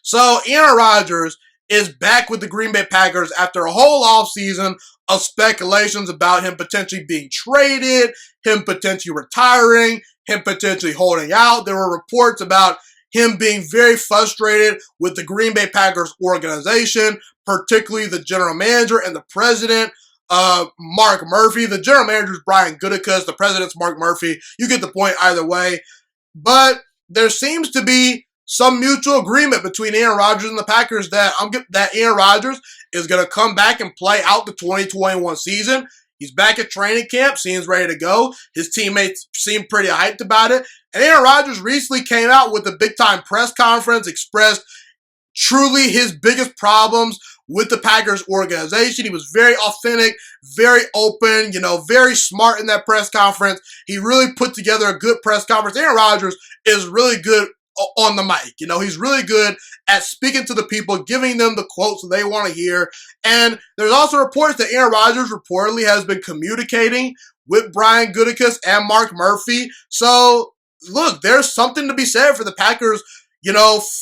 So Aaron Rodgers is back with the Green Bay Packers after a whole offseason of speculations about him potentially being traded, him potentially retiring, him potentially holding out. There were reports about him being very frustrated with the Green Bay Packers organization, particularly the general manager and the president, Mark Murphy. The general manager is Brian Gutekunst. The president's Mark Murphy. You get the point either way. But there seems to be some mutual agreement between Aaron Rodgers and the Packers that Aaron Rodgers is going to come back and play out the 2021 season. He's back at training camp, seems ready to go. His teammates seem pretty hyped about it. And Aaron Rodgers recently came out with a big-time press conference, expressed truly his biggest problems with the Packers organization. He was very authentic, very open, very smart in that press conference. He really put together a good press conference. Aaron Rodgers is really good on the mic. He's really good at speaking to the people, giving them the quotes that they want to hear. And there's also reports that Aaron Rodgers reportedly has been communicating with Brian Gutekunst and Mark Murphy. So, look, there's something to be said for the Packers,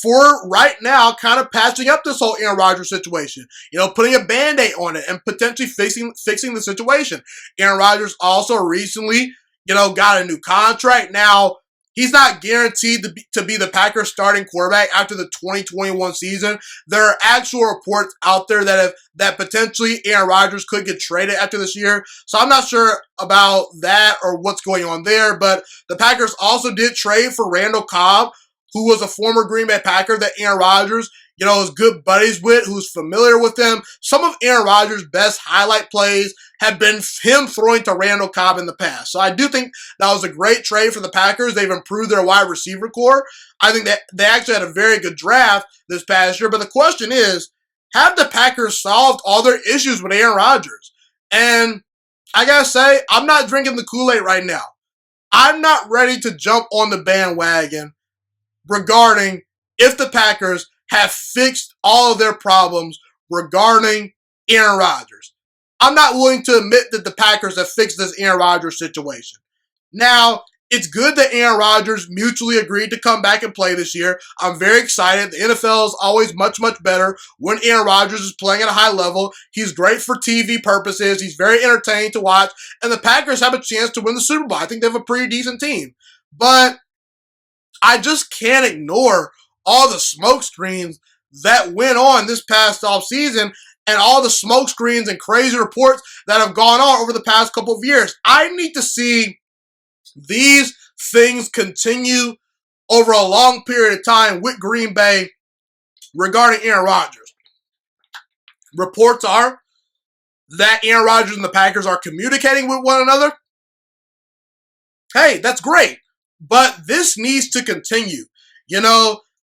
for right now kind of patching up this whole Aaron Rodgers situation, putting a Band-Aid on it and potentially fixing the situation. Aaron Rodgers also recently, got a new contract. Now, he's not guaranteed to be the Packers starting quarterback after the 2021 season. There are actual reports out there that potentially Aaron Rodgers could get traded after this year. So I'm not sure about that or what's going on there. But the Packers also did trade for Randall Cobb, who was a former Green Bay Packer that Aaron Rodgers, is good buddies with, who's familiar with them. Some of Aaron Rodgers' best highlight plays have been him throwing to Randall Cobb in the past. So I do think that was a great trade for the Packers. They've improved their wide receiver core. I think that they actually had a very good draft this past year. But the question is, have the Packers solved all their issues with Aaron Rodgers? And I gotta say, I'm not drinking the Kool-Aid right now. I'm not ready to jump on the bandwagon regarding if the Packers have fixed all of their problems regarding Aaron Rodgers. I'm not willing to admit that the Packers have fixed this Aaron Rodgers situation. Now, it's good that Aaron Rodgers mutually agreed to come back and play this year. I'm very excited. The NFL is always much, much better when Aaron Rodgers is playing at a high level. He's great for TV purposes. He's very entertaining to watch. And the Packers have a chance to win the Super Bowl. I think they have a pretty decent team. But I just can't ignore all the smoke screens that went on this past offseason and all the smoke screens and crazy reports that have gone on over the past couple of years. I need to see these things continue over a long period of time with Green Bay regarding Aaron Rodgers. Reports are that Aaron Rodgers and the Packers are communicating with one another. Hey, that's great. But this needs to continue.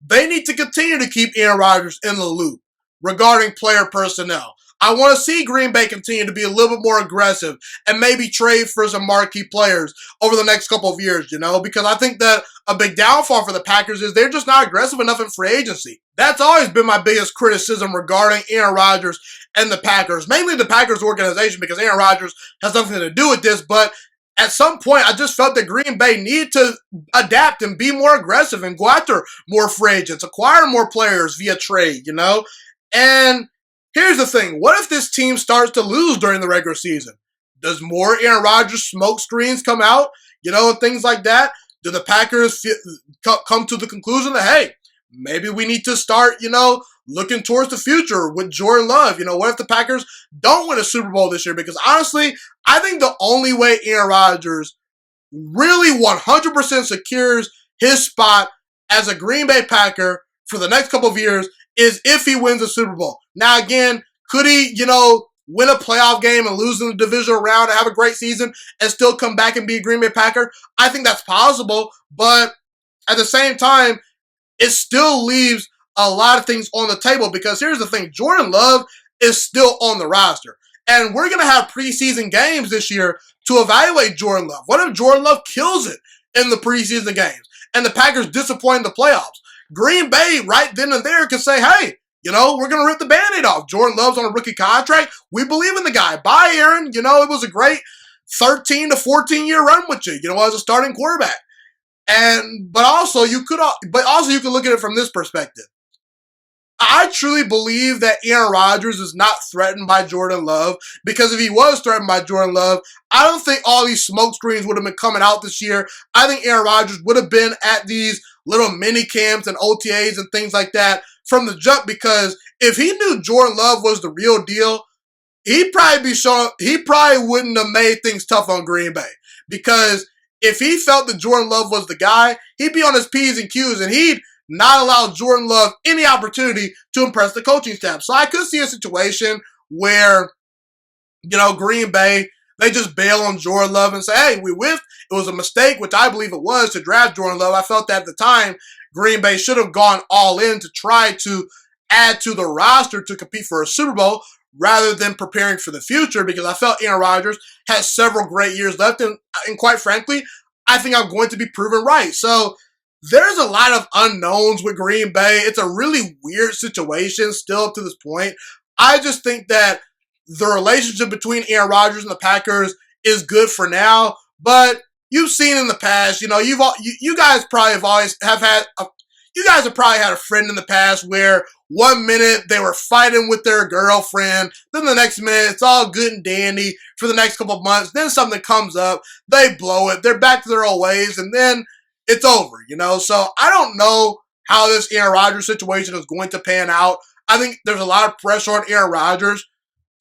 They need to continue to keep Aaron Rodgers in the loop regarding player personnel. I want to see Green Bay continue to be a little bit more aggressive and maybe trade for some marquee players over the next couple of years, because I think that a big downfall for the Packers is they're just not aggressive enough in free agency. That's always been my biggest criticism regarding Aaron Rodgers and the Packers, mainly the Packers organization, because Aaron Rodgers has nothing to do with this, but at some point, I just felt that Green Bay needed to adapt and be more aggressive and go after more free agents, acquire more players via trade, And here's the thing. What if this team starts to lose during the regular season? Does more Aaron Rodgers smoke screens come out, and things like that? Do the Packers come to the conclusion that, hey, maybe we need to start, looking towards the future with Jordan Love? What if the Packers don't win a Super Bowl this year? Because honestly, I think the only way Aaron Rodgers really 100% secures his spot as a Green Bay Packer for the next couple of years is if he wins a Super Bowl. Now, again, could he, win a playoff game and lose in the divisional round and have a great season and still come back and be a Green Bay Packer? I think that's possible, but at the same time, it still leaves a lot of things on the table because here's the thing. Jordan Love is still on the roster. And we're going to have preseason games this year to evaluate Jordan Love. What if Jordan Love kills it in the preseason games and the Packers disappoint in the playoffs? Green Bay right then and there could say, hey, we're going to rip the Band-Aid off. Jordan Love's on a rookie contract. We believe in the guy. Bye, Aaron. It was a great 13 to 14-year run with you, as a starting quarterback. But also you could look at it from this perspective. I truly believe that Aaron Rodgers is not threatened by Jordan Love, because if he was threatened by Jordan Love, I don't think all these smoke screens would have been coming out this year. I think Aaron Rodgers would have been at these little mini camps and OTAs and things like that from the jump, because if he knew Jordan Love was the real deal, he probably wouldn't have made things tough on Green Bay, because if he felt that Jordan Love was the guy, he'd be on his P's and Q's, and he'd not allow Jordan Love any opportunity to impress the coaching staff. So I could see a situation where, Green Bay, they just bail on Jordan Love and say, hey, we whiffed. It was a mistake, which I believe it was, to draft Jordan Love. I felt that at the time, Green Bay should have gone all in to try to add to the roster to compete for a Super Bowl rather than preparing for the future, because I felt Aaron Rodgers has several great years left, and quite frankly, I think I'm going to be proven right. So there's a lot of unknowns with Green Bay. It's a really weird situation still up to this point. I just think that the relationship between Aaron Rodgers and the Packers is good for now, but you've seen in the past, you guys probably have probably had a friend in the past where 1 minute they were fighting with their girlfriend, then the next minute it's all good and dandy for the next couple of months, then something comes up, they blow it, they're back to their old ways, and then it's over, So I don't know how this Aaron Rodgers situation is going to pan out. I think there's a lot of pressure on Aaron Rodgers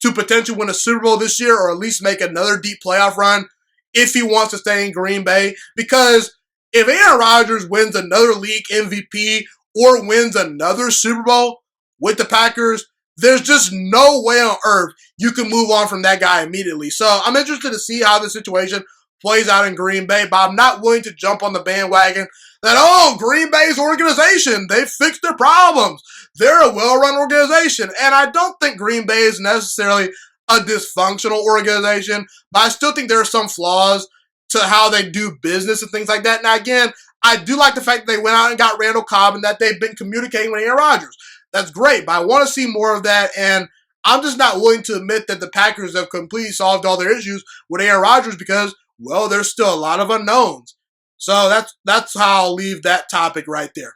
to potentially win a Super Bowl this year, or at least make another deep playoff run if he wants to stay in Green Bay. Because if Aaron Rodgers wins another league MVP or wins another Super Bowl with the Packers, there's just no way on earth you can move on from that guy immediately. So I'm interested to see how the situation plays out in Green Bay, but I'm not willing to jump on the bandwagon that, Green Bay's organization, they fixed their problems. They're a well-run organization. And I don't think Green Bay is necessarily a dysfunctional organization, but I still think there are some flaws to how they do business and things like that. Now, again, I do like the fact that they went out and got Randall Cobb and that they've been communicating with Aaron Rodgers. That's great, but I want to see more of that, and I'm just not willing to admit that the Packers have completely solved all their issues with Aaron Rodgers, because there's still a lot of unknowns. So that's how I'll leave that topic right there.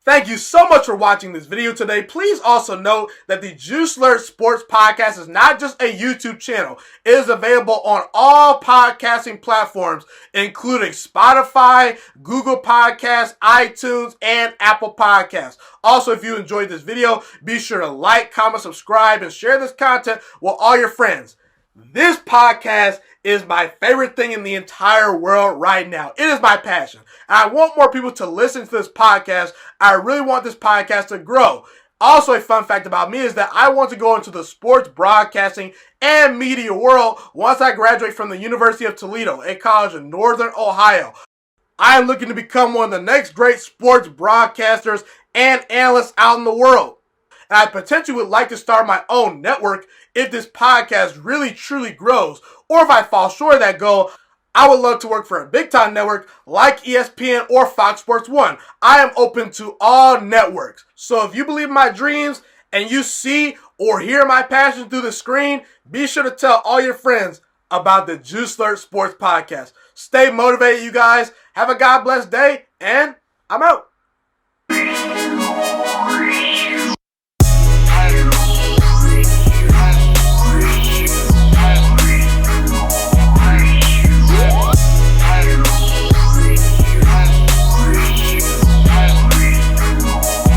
Thank you so much for watching this video today. Please also note that the Juice Alert Sports Podcast is not just a YouTube channel. It is available on all podcasting platforms, including Spotify, Google Podcasts, iTunes, and Apple Podcasts. Also, if you enjoyed this video, be sure to like, comment, subscribe, and share this content with all your friends. This podcast is my favorite thing in the entire world right now. It is my passion. And I want more people to listen to this podcast. I really want this podcast to grow. Also, a fun fact about me is that I want to go into the sports broadcasting and media world once I graduate from the University of Toledo, a college in Northern Ohio. I am looking to become one of the next great sports broadcasters and analysts out in the world. And I potentially would like to start my own network if this podcast really truly grows. Or if I fall short of that goal, I would love to work for a big-time network like ESPN or Fox Sports 1. I am open to all networks. So if you believe in my dreams and you see or hear my passion through the screen, be sure to tell all your friends about the Juice Alert Sports Podcast. Stay motivated, you guys. Have a God bless day, and I'm out.